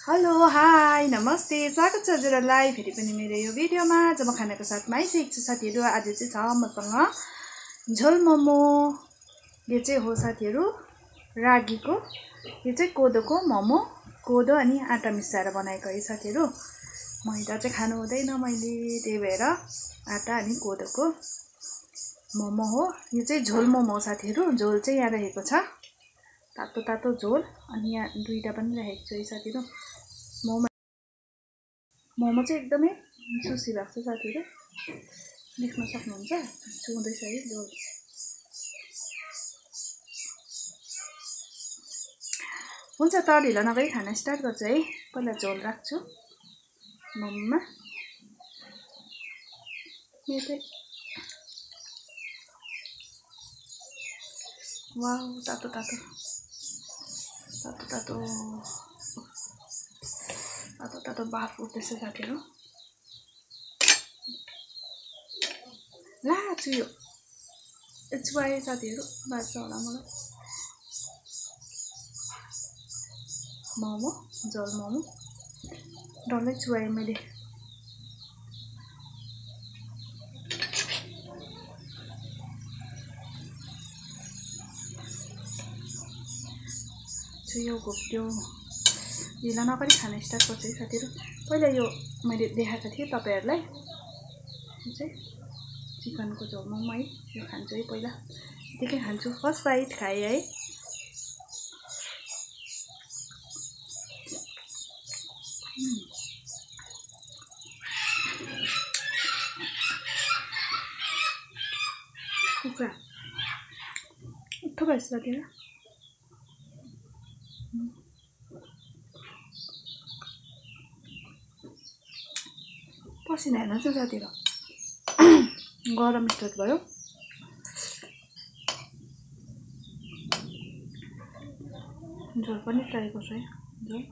Hello hi नमस्ते स्वागत छ हजुरहरुलाई फेरि पनि मेरो यो भिडियोमा। आज म खानाको साथमा आइसकेको छु साथीहरु। आज चाहिँ छ मसँग झोल मोमो। यो चाहिँ हो साथीहरु रागीको, यो चाहिँ कोदोको मोमो। कोदो अनि आटा मिसाएर बनाएको है साथीहरु। मैदा चाहिँ खानु हुँदैन मैले, त्यही भएर आटा अनि कोदोको मोमो हो। यो चाहिँ झोल मोमो हो साथीहरु। झोल चाहिँ यहाँ रहेको छ, तातो तातो झोल। अनि यहाँ दुईटा पनि राखेको छु है साथीहरु। मोमो चाहिँ एकदमै सुसी भएको छ साथीहरु, देख्न सक्नुहुन्छ। छुँदैछ है झोल। हुन्छ त ढिलो नगरी खाना स्टार्ट गर्छु है। पहिला झोल राख्छु मोमोमा। यो चाहिँ वाउ तातो तातो तातो तातो तातो तातो बाफ उठ्दैछ साथीहरु। ला चुयो चुवाए साथीहरु, बाँच्छ होला मलाई। मोमो झोल मोमो डल्लै चुवाए मैले। चुयो घोप्ट्यो। ढिला नगरी खाना स्टार्ट गर्छु है साथीहरु। पहिला यो मैले देखाएको थिएँ तपाईहरुलाई, यो चाहिँ चिकनको झोल मोमो है। यो खान्छु है पहिला, यतिकै खान्छु। फर्स्ट बाइट खाएँ है। कुखुरा उठ्ठो भएछ साथीहरु। पसिना हेर्नुहोस् न साथीहरु, गरम स्टार्ट भयो। झोल पनि ट्राई गर्छु है। झोल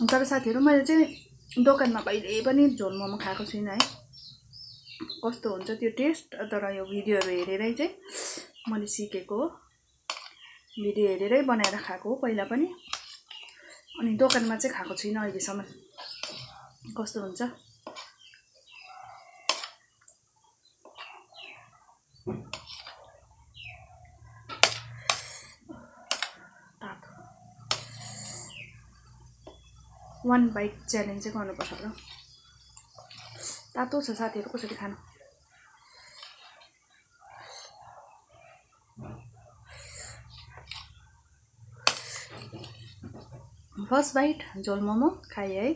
तर साथीहरु मैले चाहिँ दोकानमा कहिले पनि झोल मोमो खाएको छुइनँ है, कस्तो हुन्छ त्यो टेस्ट। तर यो भिडियोहरु हेरेरै चाहिँ मैले सिकेको हो। भिडियो हेरेरै बनाएर खाएको हो पहिला पनि। अनि दोकानमा चाहिँ खाएको छुइनँ अहिलेसम्म, कस्तो हुन्छ। तातो 1 बाइट च्यालेन्ज चाहिँ गर्नुपर्छ होला। तातो छ साथीहरु, कसरी खानु। फर्स्ट बाइट झोल मोमो खाएँ है।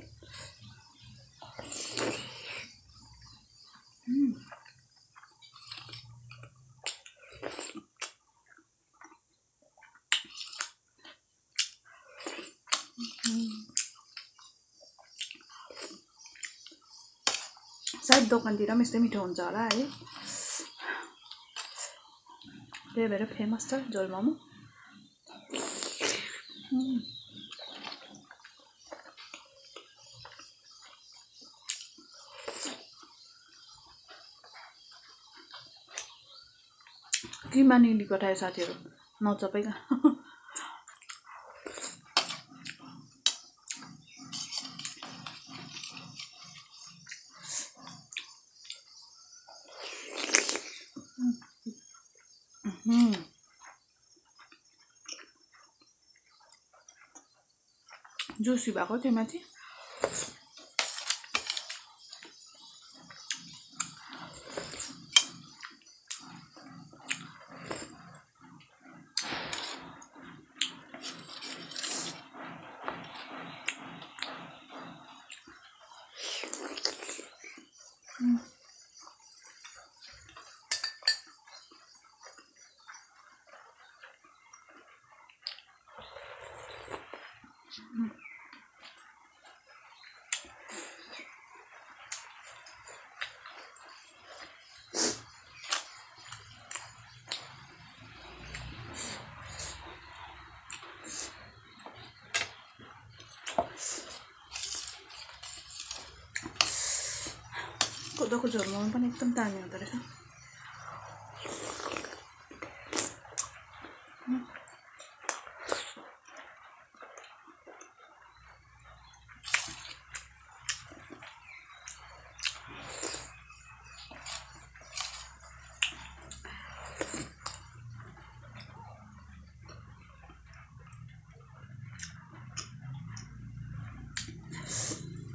सायद दोकानतिर पनि यस्तै मिठो हुन्छ होला है, त्यही भएर फेमस छ झोल मोमो। किमा निली कटायो साथीहरु, नचपाइका। जुसी भएको थियो माथि। कोदोको झोल मोमो पनि एकदम दामी हुँदो रहेछ।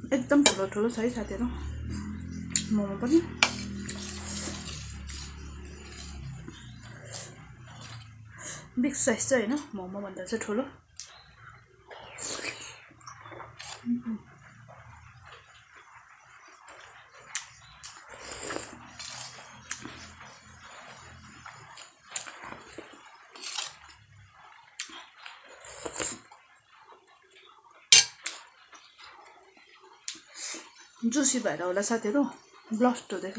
एकदम ठुलो ठुलो छ है साथीहरु मोमो पनि बिग साइज चाहिँ हैन मोमो भन्दा चाहिँ ठुलो जुसी भएर होला साथीहरु ब्लास्ट हुँदैछ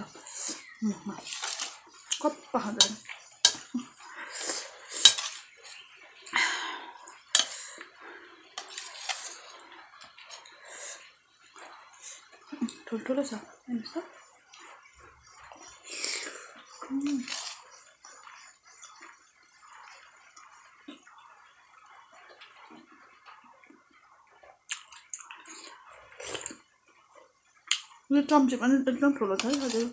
कप्पा खाँदा ठुल्ठुलो छ हेर्नुस् त यो चम्ची पनि एकदम ठुलो छ है हजुर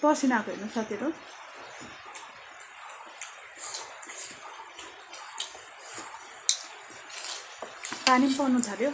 पसिना आएको हेर्नु साथीहरु पानी पनि पर्नु थाल्यो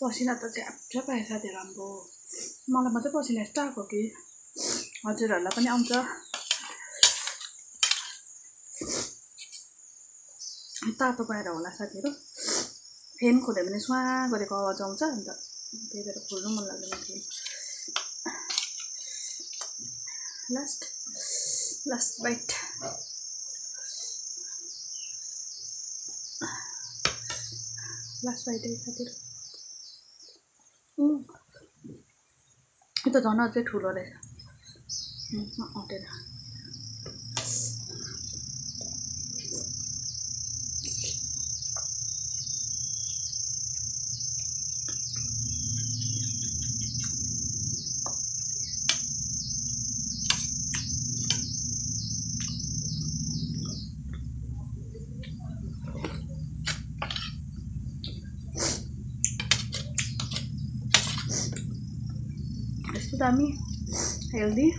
पसिना त झ्याप आयो साथीहरु हाम्रो मलाई मात्रै पसिना यस्तो आएको कि हजुरहरुलाई पनि आउँछ तातो भएर होला साथीहरु फेन खोल्यो भने स्वा गरेको आवाज आउँछ अन्त त्यही भएर खोल्नु मन लाग्दैन फेन लास्ट बाइट है साथीहरु यो त झन् अझै ठुलो रहेछ आउँदैन दामी हेल्दी।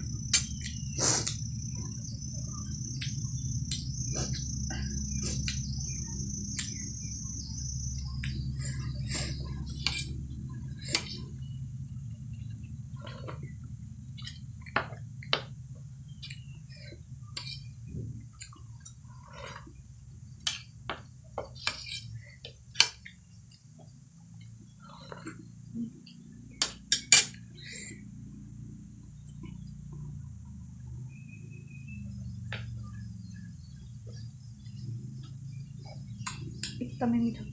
एकदमै मिठो।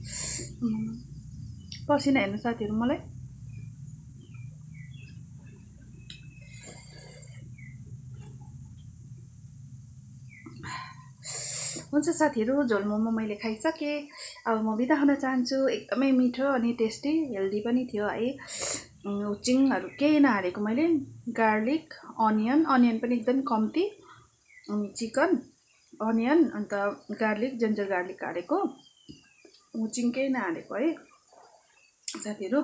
पसिना हेर्नु साथीहरू मलाई। हुन्छ साथीहरू, झोल मोमो मैले खाइसकेँ। अब म बिदा हुन चाहन्छु। एकदमै मिठो अनि टेस्टी, हेल्दी पनि थियो है। हुचिङहरू केही नहालेको मैले, गार्लिक, अनियन पनि एकदम कम्ती, अनि चिकन, अनियन अन्त गार्लिक, जिन्जर गार्लिक हालेको, हुचिङ केही नहालेको है साथीहरू।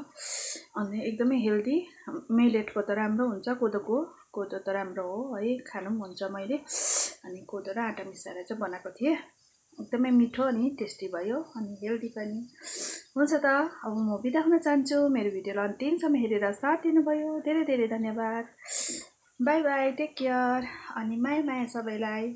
अनि एकदमै हेल्दी। मिलेटको त राम्रो हुन्छ, कोदो त राम्रो हो है, खानु पनि हुन्छ। मैले अनि कोदो र आँटा मिसाएर चाहिँ बनाएको थिएँ। एकदमै मिठो अनि टेस्टी भयो अनि हेल्दी पनि। हुन्छ त, अब म बिदा हुन चाहन्छु। मेरो भिडियोलाई अन्तिमसम्म हेरेर साथ दिनुभयो, धेरै धेरै धन्यवाद। बाई बाई, टेक केयर अनि माया सबैलाई।